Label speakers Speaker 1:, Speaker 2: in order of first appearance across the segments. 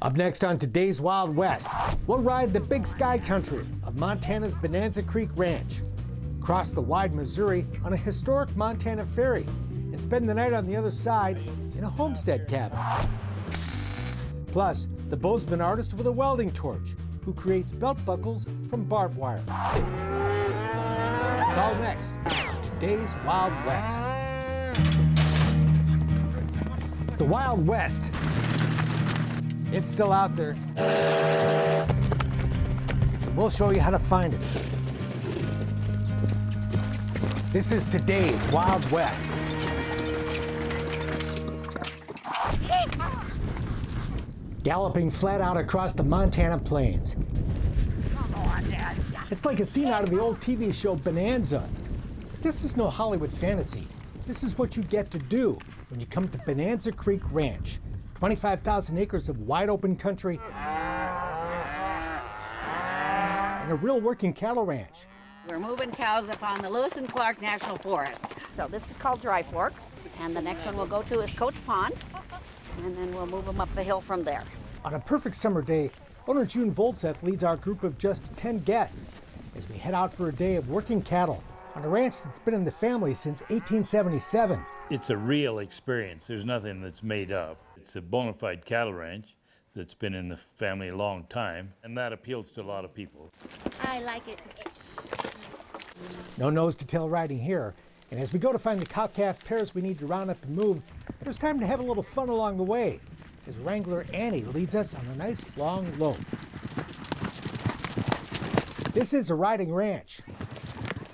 Speaker 1: Up next on today's Wild West, we'll ride the big sky country of Montana's Bonanza Creek Ranch, cross the wide Missouri on a historic Montana ferry, and spend the night on the other side in a homestead cabin. Plus, the Bozeman artist with a welding torch who creates belt buckles from barbed wire. It's all next on today's Wild West. The Wild West. It's still out there. We'll show you how to find it. This is today's Wild West. Galloping flat out across the Montana plains. It's like a scene out of the old TV show Bonanza. This is no Hollywood fantasy. This is what you get to do when you come to Bonanza Creek Ranch. 25,000 acres of wide open country and a real working cattle ranch.
Speaker 2: We're moving cows up on the Lewis and Clark National Forest. So this is called Dry Fork, and the next one we'll go to is Coach Pond, and then we'll move them up the hill from there.
Speaker 1: On a perfect summer day, owner June Voltseth leads our group of just 10 guests as we head out for a day of working cattle on a ranch that's been in the family since 1877.
Speaker 3: It's a real experience. There's nothing that's made up. It's a bona fide cattle ranch that's been in the family a long time, and that appeals to a lot of people.
Speaker 2: I like it.
Speaker 1: No nose to tail riding here, and as we go to find the cow-calf pairs we need to round up and move, there's time to have a little fun along the way as Wrangler Annie leads us on a nice long lope. This is a riding ranch,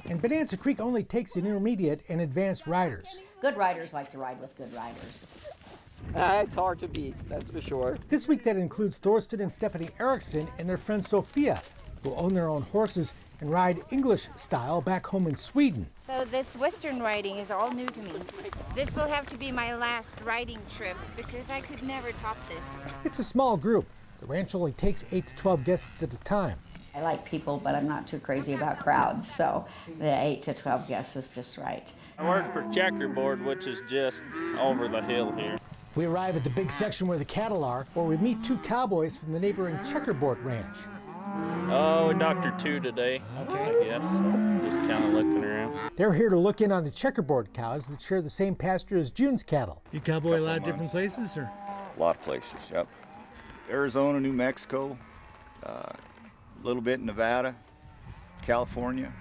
Speaker 1: and Bonanza Creek only takes intermediate and advanced riders.
Speaker 2: Good riders like to ride with good riders.
Speaker 4: It's hard to beat, that's for sure.
Speaker 1: This week that includes Thorsten and Stephanie Erickson and their friend Sophia, who own their own horses and ride English style back home in Sweden.
Speaker 5: So this Western riding is all new to me. This will have to be my last riding trip because I could never top this.
Speaker 1: It's a small group. The ranch only takes 8 to 12 guests at a time.
Speaker 2: I like people, but I'm not too crazy about crowds, so the 8 to 12 guests is just right.
Speaker 6: I work for Checkerboard, which is just over the hill here.
Speaker 1: We arrive at the big section where the cattle are, where we meet 2 cowboys from the neighboring Checkerboard Ranch.
Speaker 6: Oh, we doctored 2 today, I guess. Just kind of looking around.
Speaker 1: They're here to look in on the Checkerboard cows that share the same pasture as June's cattle.
Speaker 7: You cowboy a lot of different places, or?
Speaker 8: A lot of places, yep. Arizona, New Mexico, a little bit in Nevada, California.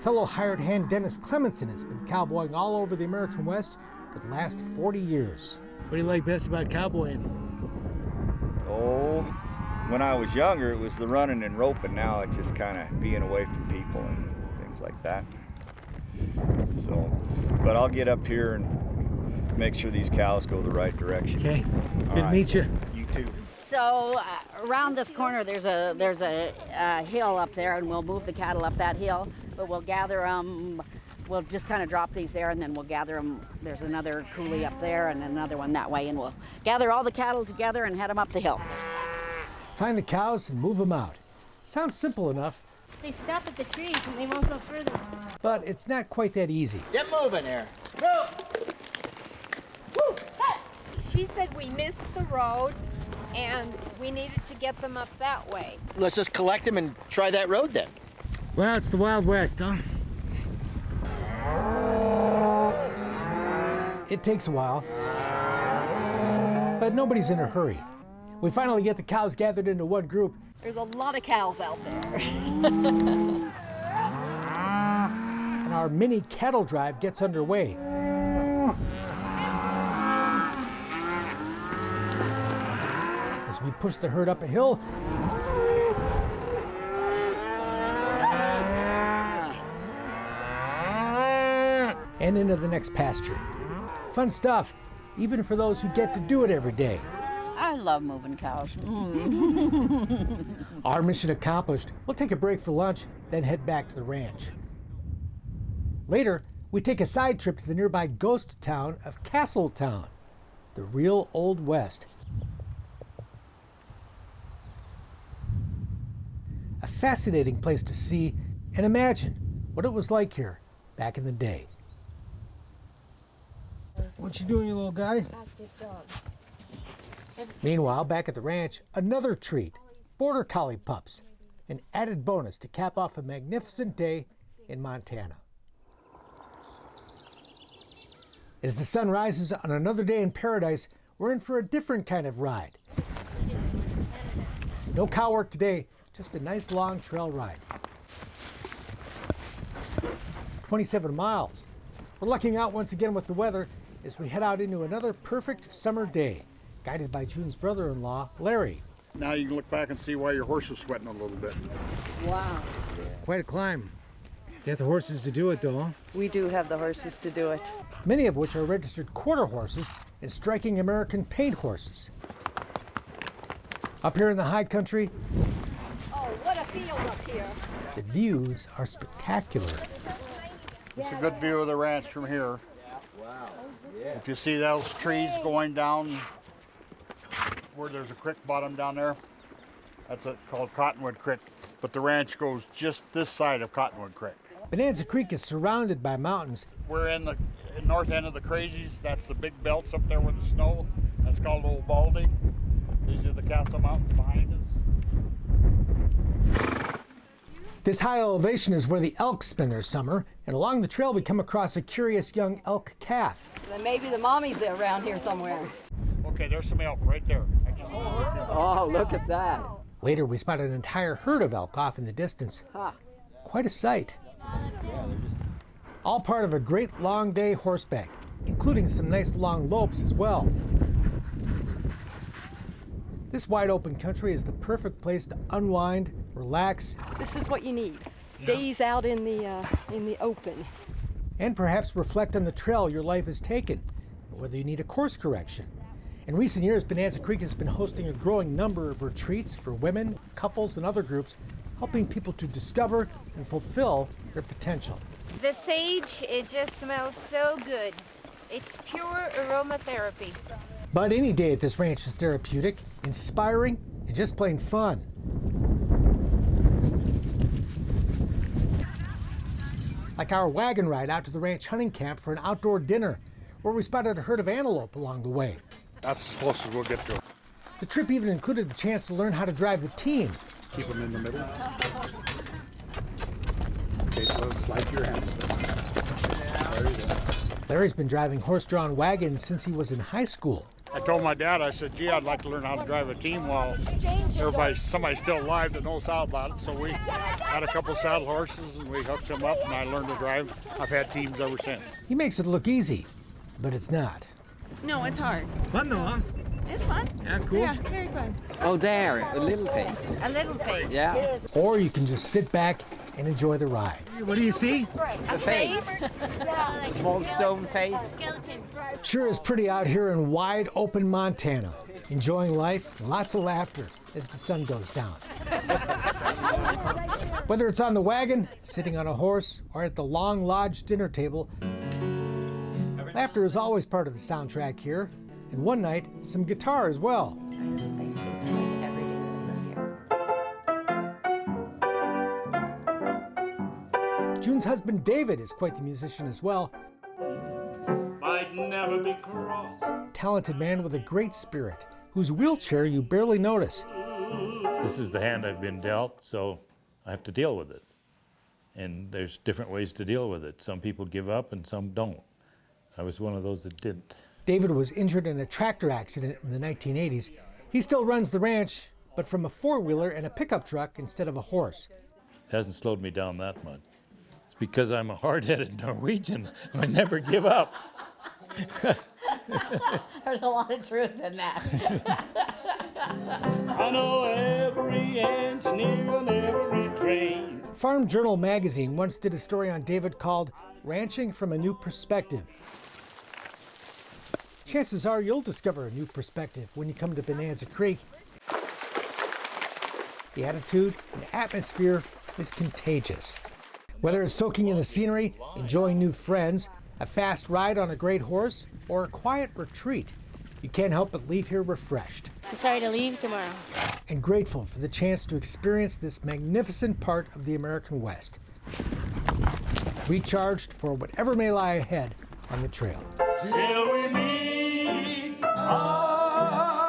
Speaker 1: Fellow hired hand Dennis Clemenson has been cowboying all over the American West for the last 40 years.
Speaker 7: What do you like best about cowboying?
Speaker 8: Oh, when I was younger, it was the running and roping. Now it's just kind of being away from people and things like that. So, but I'll get up here and make sure these cows go the right direction.
Speaker 7: Okay, good to meet you.
Speaker 8: You too.
Speaker 2: So around this corner, there's a hill up there, and we'll move the cattle up that hill, but we'll gather them. We'll just kind of drop these there, and then we'll gather them. There's another coulee up there and another one that way, and we'll gather all the cattle together and head them up the hill.
Speaker 1: Find the cows and move them out. Sounds simple enough.
Speaker 5: They stop at the trees and they won't go further.
Speaker 1: But it's not quite that easy.
Speaker 4: Get moving here. Go!
Speaker 5: Woo! She said we missed the road and we needed to get them up that way.
Speaker 4: Let's just collect them and try that road then.
Speaker 7: Well, it's the Wild West, huh?
Speaker 1: It takes a while, but nobody's in a hurry. We finally get the cows gathered into one group.
Speaker 9: There's a lot of cows out there.
Speaker 1: And our mini cattle drive gets underway. As we push the herd up a hill, and into the next pasture. Fun stuff, even for those who get to do it every day.
Speaker 2: I love moving cows.
Speaker 1: Our mission accomplished. We'll take a break for lunch, then head back to the ranch. Later, we take a side trip to the nearby ghost town of Castletown, the real Old West. A fascinating place to see and imagine what it was like here back in the day.
Speaker 7: What you doing, you little guy?
Speaker 9: Active dogs.
Speaker 1: Meanwhile, back at the ranch, another treat, border collie pups, an added bonus to cap off a magnificent day in Montana. As the sun rises on another day in paradise, we're in for a different kind of ride. No cow work today, just a nice long trail ride. 27 miles. We're lucking out once again with the weather as we head out into another perfect summer day, guided by June's brother-in-law, Larry.
Speaker 10: Now you can look back and see why your horse is sweating a little bit.
Speaker 2: Wow.
Speaker 7: Quite a climb. Get the horses to do it, though, huh?
Speaker 11: We do have the horses to do it.
Speaker 1: Many of which are registered quarter horses and striking American paint horses. Up here in the high country,
Speaker 5: Oh, what a field up here.
Speaker 1: the views are spectacular.
Speaker 10: It's a good view of the ranch from here. If you see those trees going down where there's a creek bottom down there, that's called Cottonwood Creek. But the ranch goes just this side of Cottonwood Creek.
Speaker 1: Bonanza Creek is surrounded by mountains.
Speaker 10: We're in the north end of the Crazies. That's the big belts up there with the snow. That's called Old Baldy. These are the Castle Mountains behind us.
Speaker 1: This high elevation is where the elk spend their summer, and along the trail we come across a curious young elk calf.
Speaker 9: Then maybe the mommy's there around here somewhere.
Speaker 10: Okay, there's some elk right there.
Speaker 4: Oh, look at that.
Speaker 1: Later we spot an entire herd of elk off in the distance. Quite a sight. All part of a great long day horseback, including some nice long lopes as well. This wide open country is the perfect place to unwind, relax,
Speaker 11: This is what you need. Days out in the open.
Speaker 1: and perhaps reflect on the trail your life has taken, and whether you need a course correction. In recent years, Bonanza Creek has been hosting a growing number of retreats for women, couples, and other groups, helping people to discover and fulfill their potential.
Speaker 5: The sage, it just smells so good. It's pure aromatherapy.
Speaker 1: But any day at this ranch is therapeutic, inspiring, and just plain fun. Like our wagon ride out to the ranch hunting camp for an outdoor dinner, where we spotted a herd of antelope along the way.
Speaker 10: That's as close as we'll get to it.
Speaker 1: The trip even included the chance to learn how to drive the team.
Speaker 10: Keep them in the middle. Okay, so slide your hands. There you go.
Speaker 1: Larry's been driving horse-drawn wagons since he was in high school.
Speaker 10: I told my dad, I said, gee, I'd like to learn how to drive a team while somebody's still alive that knows how about it. So we had a couple saddle horses and we hooked them up and I learned to drive. I've had teams ever since.
Speaker 1: He makes it look easy, but it's not.
Speaker 11: No, it's hard.
Speaker 7: Fun, though, huh?
Speaker 11: It's fun.
Speaker 7: Yeah, cool.
Speaker 11: Yeah, very fun.
Speaker 4: Oh, there, a little face.
Speaker 5: A little face.
Speaker 4: Yeah.
Speaker 1: Or you can just sit back and enjoy the ride.
Speaker 7: What do you see?
Speaker 5: A face.
Speaker 4: A small stone face.
Speaker 1: Sure is pretty out here in wide open Montana, enjoying life, lots of laughter as the sun goes down. Whether it's on the wagon, sitting on a horse, or at the long lodge dinner table, laughter is always part of the soundtrack here, and one night, some guitar as well. June's husband David is quite the musician as well.
Speaker 3: Might never be crossed.
Speaker 1: Talented man with a great spirit, whose wheelchair you barely notice.
Speaker 3: This is the hand I've been dealt, so I have to deal with it. And there's different ways to deal with it. Some people give up and some don't. I was one of those that didn't.
Speaker 1: David was injured in a tractor accident in the 1980s. He still runs the ranch, but from a four-wheeler and a pickup truck instead of a horse.
Speaker 3: It hasn't slowed me down that much. It's because I'm a hard-headed Norwegian. I never give up.
Speaker 9: There's a lot of truth in that.
Speaker 3: I know every engineer on every train.
Speaker 1: Farm Journal magazine once did a story on David called Ranching from a New Perspective. Chances are you'll discover a new perspective when you come to Bonanza Creek. The attitude and atmosphere is contagious. Whether it's soaking in the scenery, enjoying new friends, a fast ride on a great horse, or a quiet retreat, you can't help but leave here refreshed.
Speaker 12: I'm sorry to leave tomorrow.
Speaker 1: And grateful for the chance to experience this magnificent part of the American West. Recharged for whatever may lie ahead on the trail.
Speaker 3: Till we meet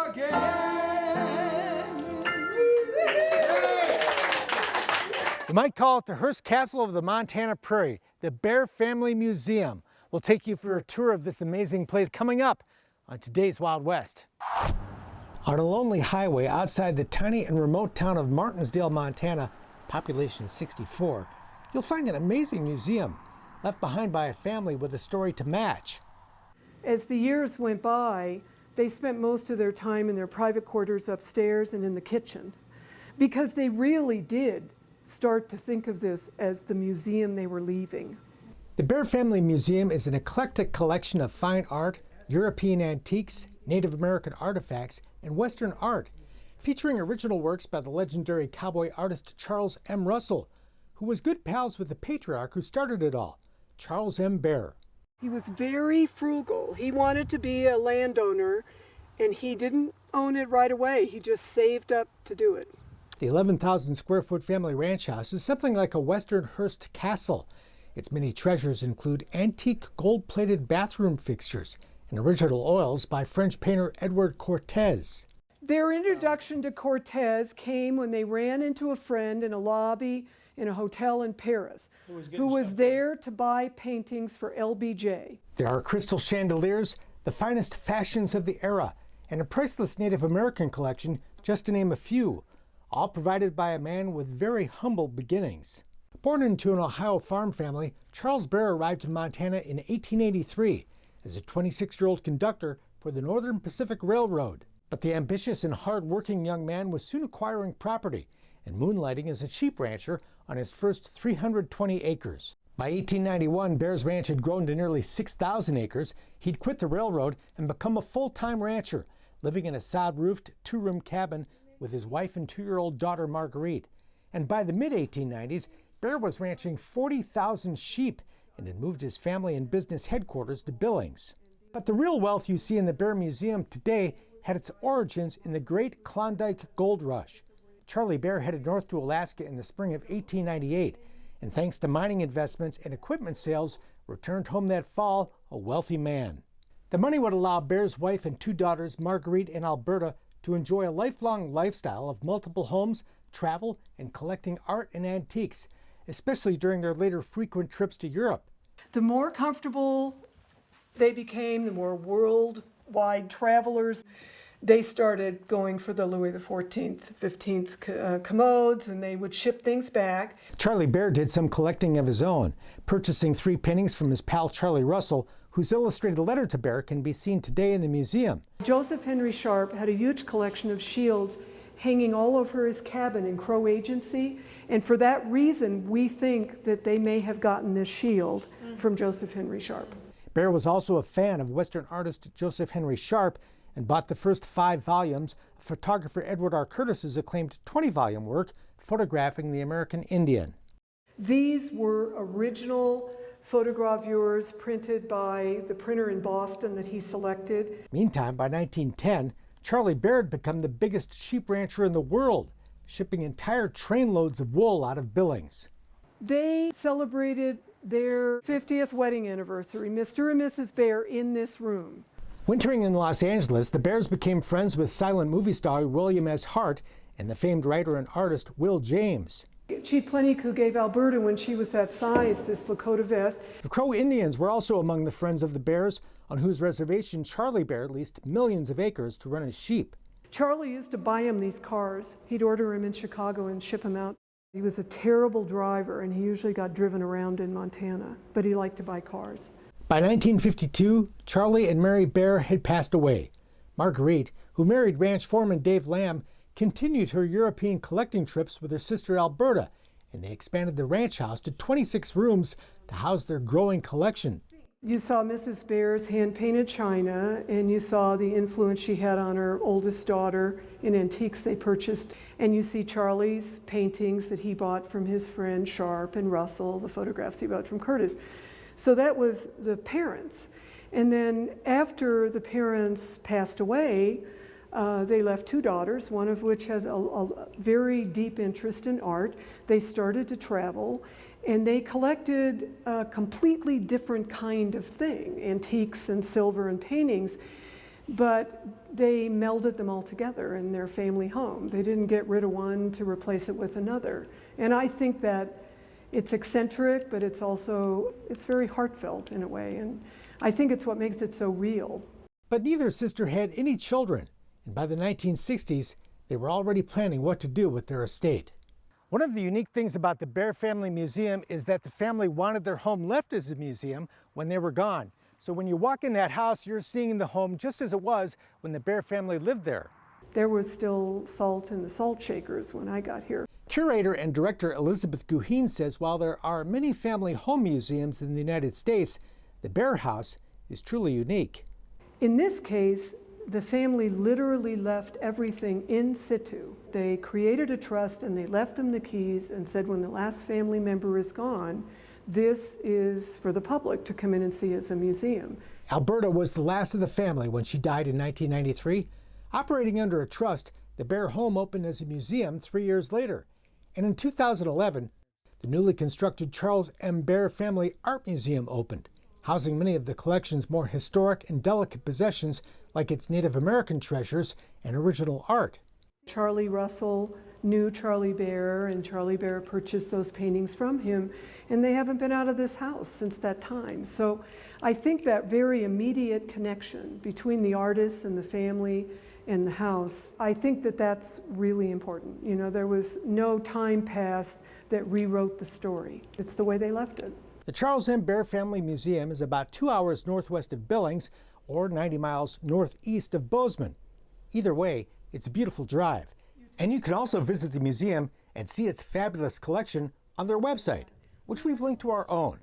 Speaker 3: again.
Speaker 1: You might call it the Hearst Castle of the Montana Prairie. The Bair Family Museum will take you for a tour of this amazing place coming up on today's Wild West. On a lonely highway outside the tiny and remote town of Martinsdale, Montana, population 64, you'll find an amazing museum left behind by a family with a story to match.
Speaker 12: As the years went by, they spent most of their time in their private quarters upstairs and in the kitchen, because they really did start to think of this as the museum they were leaving.
Speaker 1: The Bair Family Museum is an eclectic collection of fine art, European antiques, Native American artifacts, and Western art, featuring original works by the legendary cowboy artist Charles M. Russell, who was good pals with the patriarch who started it all, Charles M. Bair.
Speaker 12: He was very frugal. He wanted to be a landowner, and he didn't own it right away. He just saved up to do it.
Speaker 1: The 11,000 square foot family ranch house is something like a Western Hearst Castle. Its many treasures include antique gold-plated bathroom fixtures and original oils by French painter Edward Cortez.
Speaker 12: Their introduction to Cortez came when they ran into a friend in a lobby in a hotel in Paris, who was there to buy paintings for LBJ.
Speaker 1: There are crystal chandeliers, the finest fashions of the era, and a priceless Native American collection, just to name a few, all provided by a man with very humble beginnings. Born into an Ohio farm family, Charles Bair arrived in Montana in 1883 as a 26-year-old conductor for the Northern Pacific Railroad. But the ambitious and hard-working young man was soon acquiring property and moonlighting as a sheep rancher on his first 320 acres. By 1891, Bair's ranch had grown to nearly 6,000 acres. He'd quit the railroad and become a full-time rancher, living in a sod-roofed two-room cabin with his wife and 2-year-old daughter Marguerite. And by the mid-1890s, Bair was ranching 40,000 sheep and had moved his family and business headquarters to Billings. But the real wealth you see in the Bair Museum today had its origins in the Great Klondike Gold Rush. Charlie Bair headed north to Alaska in the spring of 1898, and thanks to mining investments and equipment sales, returned home that fall a wealthy man. The money would allow Bair's wife and 2 daughters, Marguerite and Alberta, to enjoy a lifelong lifestyle of multiple homes, travel, and collecting art and antiques, especially during their later frequent trips to Europe.
Speaker 12: The more comfortable they became, the more worldwide travelers. They started going for the Louis XIV, 15th commodes, and they would ship things back.
Speaker 1: Charlie Bair did some collecting of his own, purchasing 3 paintings from his pal Charlie Russell, whose illustrated letter to Bair can be seen today in the museum.
Speaker 12: Joseph Henry Sharp had a huge collection of shields hanging all over his cabin in Crow Agency, and for that reason, we think that they may have gotten this shield from Joseph Henry Sharp.
Speaker 1: Bair was also a fan of Western artist Joseph Henry Sharp and bought the first 5 volumes of photographer Edward R. Curtis's acclaimed 20-volume work, Photographing the American Indian.
Speaker 12: These were original photogravures printed by the printer in Boston that he selected.
Speaker 1: Meantime, by 1910, Charlie Bair had become the biggest sheep rancher in the world, shipping entire trainloads of wool out of Billings.
Speaker 12: They celebrated their 50th wedding anniversary, Mr. and Mrs. Bair, in this room.
Speaker 1: Wintering in Los Angeles, the Bairs became friends with silent movie star William S. Hart and the famed writer and artist Will James.
Speaker 12: Chief Pleniku gave Alberta, when she was that size, this Lakota vest.
Speaker 1: The Crow Indians were also among the friends of the Bairs, on whose reservation Charlie Bair leased millions of acres to run his sheep.
Speaker 12: Charlie used to buy him these cars. He'd order him in Chicago and ship them out. He was a terrible driver, and he usually got driven around in Montana, but he liked to buy cars.
Speaker 1: By 1952, Charlie and Mary Bair had passed away. Marguerite, who married ranch foreman Dave Lamb, continued her European collecting trips with her sister Alberta, and they expanded the ranch house to 26 rooms to house their growing collection.
Speaker 12: You saw Mrs. Bair's hand-painted china, and you saw the influence she had on her oldest daughter in antiques they purchased. And you see Charlie's paintings that he bought from his friend Sharp and Russell, the photographs he bought from Curtis. So that was the parents. And then after the parents passed away, they left 2 daughters, one of which has a very deep interest in art. They started to travel, and they collected a completely different kind of thing, antiques and silver and paintings, but they melded them all together in their family home. They didn't get rid of one to replace it with another. And I think that it's eccentric, but it's very heartfelt in a way. And I think it's what makes it so real.
Speaker 1: But neither sister had any children, and by the 1960s, they were already planning what to do with their estate. One of the unique things about the Bair Family Museum is that the family wanted their home left as a museum when they were gone. So when you walk in that house, you're seeing the home just as it was when the Bair family lived there.
Speaker 12: There was still salt in the salt shakers when I got here.
Speaker 1: Curator and director Elizabeth Guheen says while there are many family home museums in the United States, the Bair House is truly unique.
Speaker 12: In this case, the family literally left everything in situ. They created a trust and they left them the keys and said when the last family member is gone, this is for the public to come in and see as a museum.
Speaker 1: Alberta was the last of the family when she died in 1993. Operating under a trust, the Bair home opened as a museum 3 years later. And in 2011, the newly constructed Charles M. Bair Family Art Museum opened, housing many of the collection's more historic and delicate possessions like its Native American treasures and original art.
Speaker 12: Charlie Russell knew Charlie Bair, and Charlie Bair purchased those paintings from him, and they haven't been out of this house since that time. So I think that very immediate connection between the artists and the family and the house, I think that that's really important. You know, there was no time passed that rewrote the story. It's the way they left it.
Speaker 1: The Charles M. Bair Family Museum is about 2 hours northwest of Billings or 90 miles northeast of Bozeman. Either way, it's a beautiful drive. And you can also visit the museum and see its fabulous collection on their website, which we've linked to our own.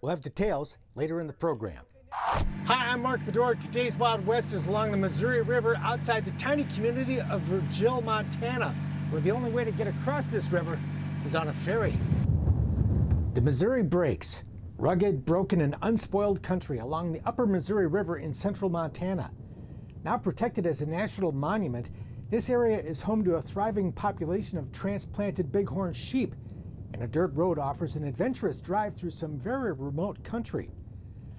Speaker 1: We'll have details later in the program. Hi, I'm Mark Bedore. Today's Wild West is along the Missouri River outside the tiny community of Virgelle, Montana, where the only way to get across this river is on a ferry. The Missouri breaks, rugged, broken, and unspoiled country along the upper Missouri River in central Montana. Now protected as a national monument, this area is home to a thriving population of transplanted bighorn sheep, and a dirt road offers an adventurous drive through some very remote country.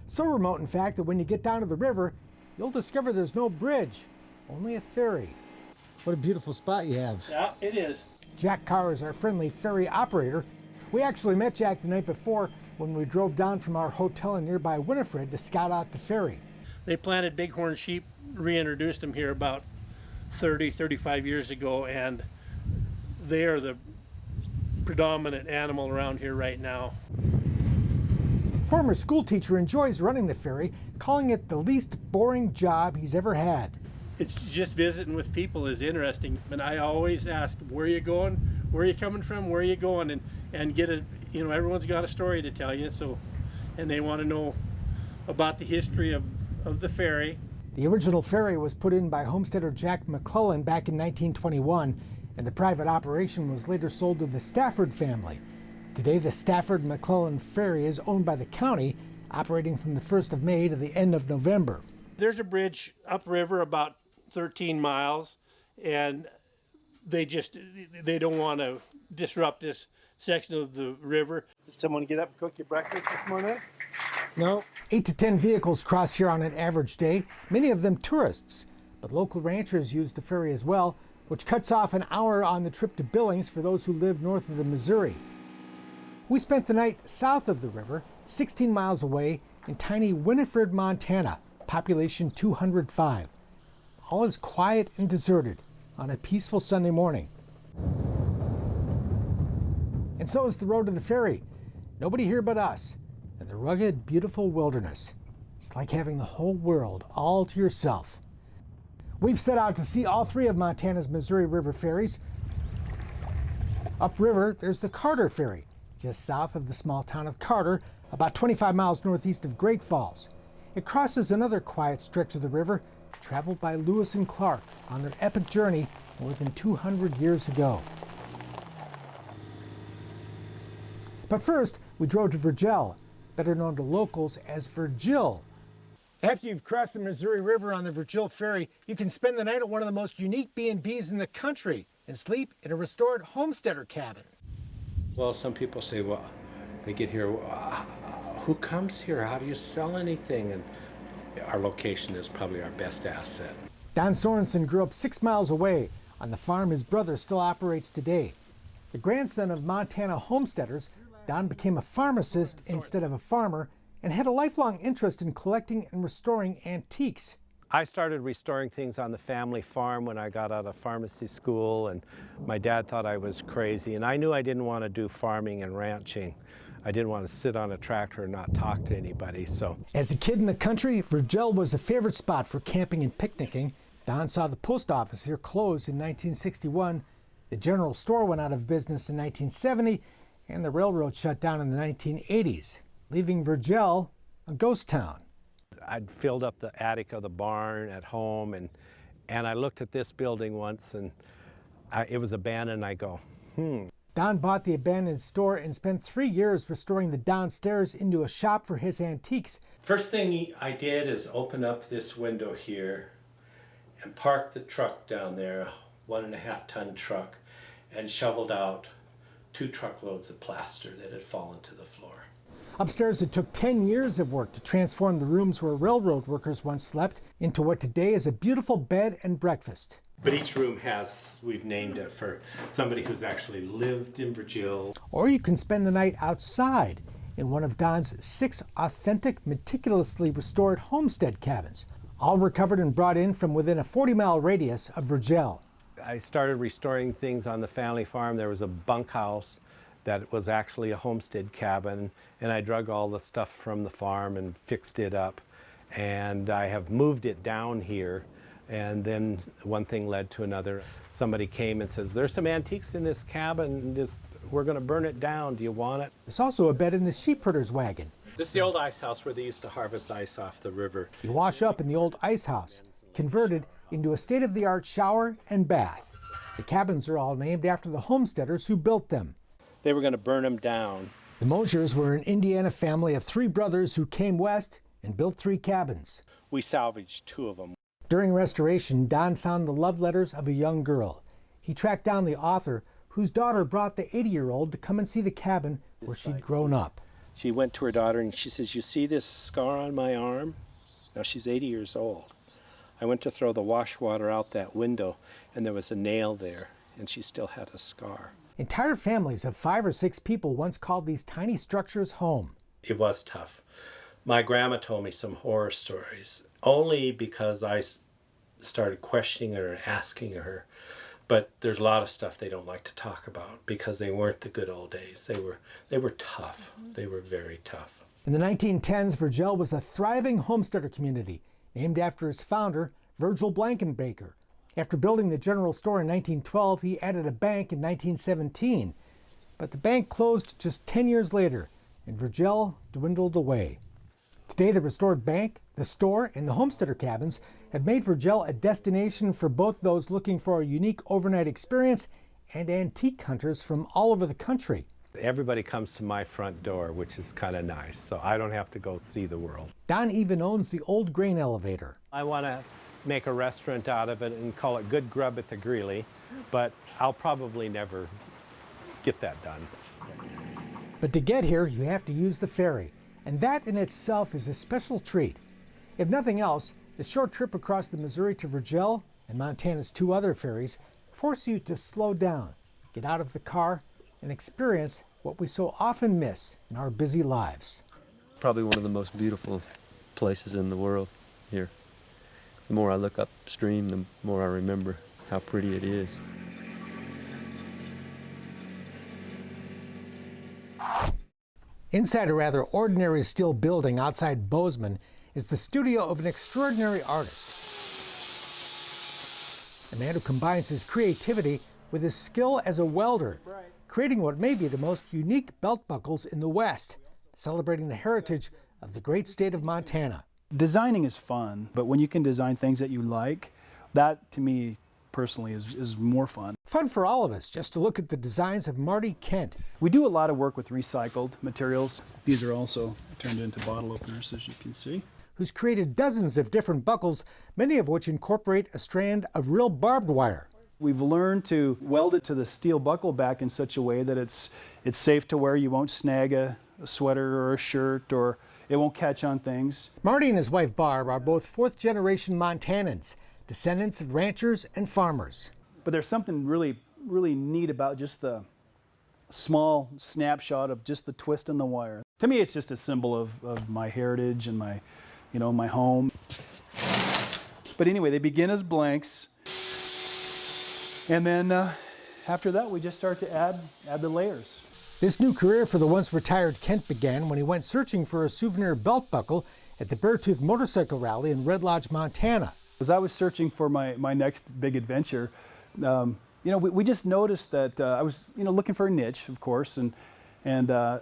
Speaker 1: So remote, in fact, that when you get down to the river, you'll discover there's no bridge, only a ferry. What a beautiful spot you have.
Speaker 13: Yeah, it is.
Speaker 1: Jack Carr is our friendly ferry operator. We actually met Jack the night before when we drove down from our hotel in nearby Winifred to scout out the ferry.
Speaker 13: They planted bighorn sheep, reintroduced them here about 35 years ago, and they are the predominant animal around here right now.
Speaker 1: Former school teacher enjoys running the ferry, calling it the least boring job he's ever had.
Speaker 13: It's just visiting with people is interesting, and I always ask, where are you going? Where are you coming from? Where are you going? And get it, you know, everyone's got a story to tell you, so, and they want to know about the history of the ferry.
Speaker 1: The original ferry was put in by homesteader Jack McClellan back in 1921, and the private operation was later sold to the Stafford family. Today, the Stafford McClellan Ferry is owned by the county, operating from the 1st of May to the end of November.
Speaker 13: There's a bridge upriver about 13 miles, and they don't want to disrupt this section of the river. Did someone get up and cook you breakfast this morning?
Speaker 1: No. 8 to 10 vehicles cross here on an average day, many of them tourists. But local ranchers use the ferry as well, which cuts off an hour on the trip to Billings for those who live north of the Missouri. We spent the night south of the river, 16 miles away, in tiny Winifred, Montana, population 205. All is quiet and deserted on a peaceful Sunday morning. And so is the road to the ferry. Nobody here but us, and the rugged, beautiful wilderness. It's like having the whole world all to yourself. We've set out to see all 3 of Montana's Missouri River ferries. Upriver, there's the Carter Ferry, just south of the small town of Carter, about 25 miles northeast of Great Falls. It crosses another quiet stretch of the river, traveled by Lewis and Clark on their epic journey more than 200 years ago. But first, we drove to Virgelle, better known to locals as Virgille. After you've crossed the Missouri River on the Virgille Ferry, you can spend the night at one of the most unique B&Bs in the country and sleep in a restored homesteader cabin.
Speaker 14: Well, some people say, well, they get here, who comes here? How do you sell anything? Our location is probably our best asset.
Speaker 1: Don Sorensen grew up 6 miles away on the farm his brother still operates today. The grandson of Montana homesteaders, Don became a pharmacist instead of a farmer and had a lifelong interest in collecting and restoring antiques.
Speaker 14: I started restoring things on the family farm when I got out of pharmacy school, and my dad thought I was crazy, and I knew I didn't want to do farming and ranching. I didn't want to sit on a tractor and not talk to anybody, so.
Speaker 1: As a kid in the country, Virgelle was a favorite spot for camping and picnicking. Don saw the post office here close in 1961. The general store went out of business in 1970, and the railroad shut down in the 1980s, leaving Virgelle a ghost town.
Speaker 14: I'd filled up the attic of the barn at home, and I looked at this building once, and it was abandoned. I go,
Speaker 1: Don bought the abandoned store and spent 3 years restoring the downstairs into a shop for his antiques.
Speaker 14: First thing I did is open up this window here and park the truck down there, 1.5-ton truck, and shoveled out 2 truckloads of plaster that had fallen to the floor.
Speaker 1: Upstairs, it took 10 years of work to transform the rooms where railroad workers once slept into what today is a beautiful bed and breakfast.
Speaker 14: But each room has, we've named it for somebody who's actually lived in Virgille.
Speaker 1: Or you can spend the night outside in one of Don's 6 authentic, meticulously restored homestead cabins, all recovered and brought in from within a 40-mile radius of Virgelle.
Speaker 14: I started restoring things on the family farm. There was a bunkhouse that was actually a homestead cabin, and I drug all the stuff from the farm and fixed it up. And I have moved it down here, and then one thing led to another. Somebody came and says, there's some antiques in this cabin, we're gonna burn it down, do you want it?
Speaker 1: There's also a bed in the sheep herder's wagon.
Speaker 14: This is the old ice house where they used to harvest ice off the river.
Speaker 1: You wash up in the old ice house, converted into a state-of-the-art shower and bath. The cabins are all named after the homesteaders who built them.
Speaker 14: They were going to burn them down.
Speaker 1: The Mosiers were an Indiana family of 3 brothers who came west and built 3 cabins.
Speaker 14: We salvaged 2 of them.
Speaker 1: During restoration, Don found the love letters of a young girl. He tracked down the author, whose daughter brought the 80-year-old to come and see the cabin where she'd grown up.
Speaker 14: She went to her daughter and she says, you see this scar on my arm? Now she's 80 years old. I went to throw the wash water out that window and there was a nail there and she still had a scar.
Speaker 1: Entire families of 5 or 6 people once called these tiny structures home.
Speaker 14: It was tough. My grandma told me some horror stories, only because I started questioning her and asking her. But there's a lot of stuff they don't like to talk about because they weren't the good old days. They were tough. They were very tough.
Speaker 1: In the 1910s, Virgelle was a thriving homesteader community named after its founder, Virgile Blankenbaker. After building the general store in 1912, he added a bank in 1917. But the bank closed just 10 years later, and Virgelle dwindled away. Today, the restored bank, the store, and the homesteader cabins have made Virgelle a destination for both those looking for a unique overnight experience and antique hunters from all over the country.
Speaker 14: Everybody comes to my front door, which is kind of nice, so I don't have to go see the world.
Speaker 1: Don even owns the old grain elevator.
Speaker 14: I want to make a restaurant out of it and call it Good Grub at the Greeley, but I'll probably never get that done.
Speaker 1: But to get here, you have to use the ferry, and that in itself is a special treat. If nothing else, the short trip across the Missouri to Virgelle and Montana's 2 other ferries force you to slow down, get out of the car, and experience what we so often miss in our busy lives.
Speaker 15: Probably one of the most beautiful places in the world here. The more I look upstream, the more I remember how pretty it is.
Speaker 1: Inside a rather ordinary steel building outside Bozeman is the studio of an extraordinary artist. A man who combines his creativity with his skill as a welder, creating what may be the most unique belt buckles in the West, celebrating the heritage of the great state of Montana.
Speaker 16: Designing is fun, but when you can design things that you like, that to me personally is more fun.
Speaker 1: Fun for all of us just to look at the designs of Marty Kent.
Speaker 16: We do a lot of work with recycled materials. These are also turned into bottle openers, as you can see.
Speaker 1: Who's created dozens of different buckles, many of which incorporate a strand of real barbed wire.
Speaker 16: We've learned to weld it to the steel buckle back in such a way that it's safe to wear. You won't snag a sweater or a shirt, or it won't catch on things.
Speaker 1: Marty and his wife Barb are both fourth-generation Montanans, descendants of ranchers and farmers.
Speaker 16: But there's something really, really neat about just the small snapshot of just the twist in the wire. To me, it's just a symbol of my heritage and my, my home. But anyway, they begin as blanks, and then after that, we just start to add the layers.
Speaker 1: This new career for the once retired Kent began when he went searching for a souvenir belt buckle at the Beartooth Motorcycle Rally in Red Lodge, Montana.
Speaker 16: As I was searching for my next big adventure, we just noticed that I was, looking for a niche, of course, and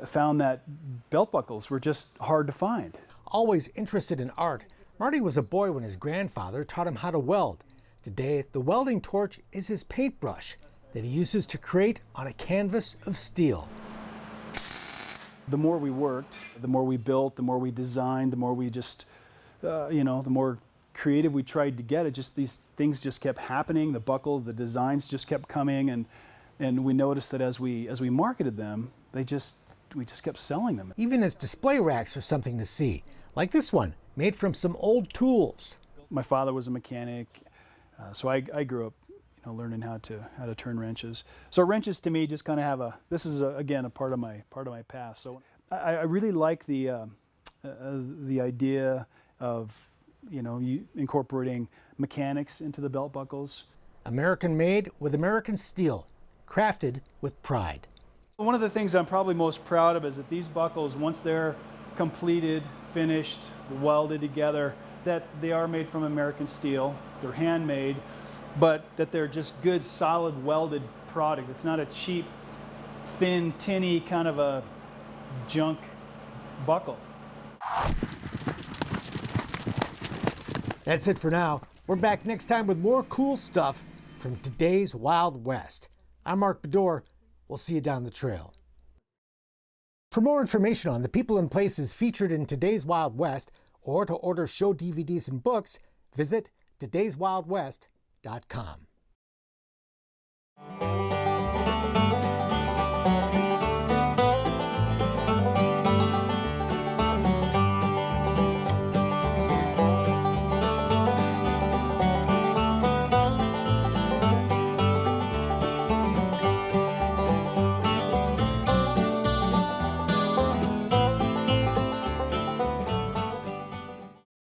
Speaker 16: found that belt buckles were just hard to find.
Speaker 1: Always interested in art, Marty was a boy when his grandfather taught him how to weld. Today, the welding torch is his paintbrush that he uses to create on a canvas of steel.
Speaker 16: The more we worked, the more we built, the more we designed, the more we just, the more creative we tried to get it. Just these things just kept happening. The buckles, the designs just kept coming, and we noticed that as we marketed them, we just kept selling them.
Speaker 1: Even as display racks are something to see, like this one, made from some old tools.
Speaker 16: My father was a mechanic, so I grew up, learning how to turn wrenches. So wrenches to me just kind of have this is again a part of my past. So I really like the idea of incorporating mechanics into the belt buckles.
Speaker 1: American made with American steel, crafted with pride.
Speaker 16: One of the things I'm probably most proud of is that these buckles, once they're completed, finished, welded together, that they are made from American steel. They're handmade, but that they're just good, solid, welded product. It's not a cheap, thin, tinny kind of a junk buckle.
Speaker 1: That's it for now. We're back next time with more cool stuff from today's Wild West. I'm Mark Bedore. We'll see you down the trail. For more information on the people and places featured in today's Wild West, or to order show DVDs and books, visit todayswildwest.com.